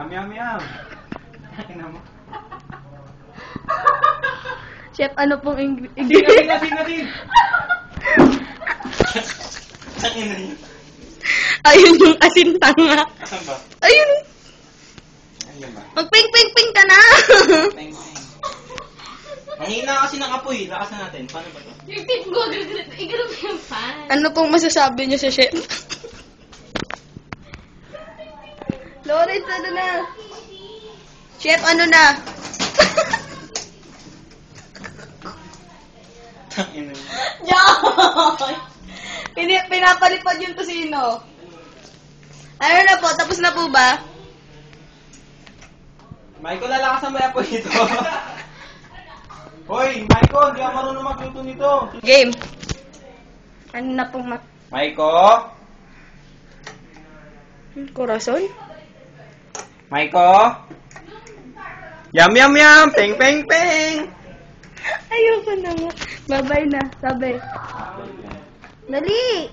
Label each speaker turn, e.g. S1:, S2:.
S1: Yum, yum, yum. Tingnan mo.
S2: Chef, ano pong
S1: Asin. Tangin na yun.
S2: Ayun yung asin tanga.
S1: Asan ba?
S2: Ayun.
S1: Ayun ba?
S2: Magping-ping-ping ka na.
S1: Peng, peng. Ang hina kasi ng apoy. Lakasan natin. Paano ba to?
S3: Yung tip mo, igano mo yung fan.
S2: Ano pong masasabi niyo sa chef? Lawrence, ano na? Chef, ano na?
S1: Tangin na yun.
S2: Joy! Pinapalipad yung tosino. Ano na po? Tapos na po ba?
S1: Michael, lalakasan mo yung apoy ito. Hoy, Michael, di ako marunong magluto nito.
S2: Game. Ano na pong
S1: Michael?
S2: Corazon?
S1: Michael? Yum, yum, yum! Peng, peng, peng!
S2: Ayoko na nga. Bye-bye na. Sabi. Dali!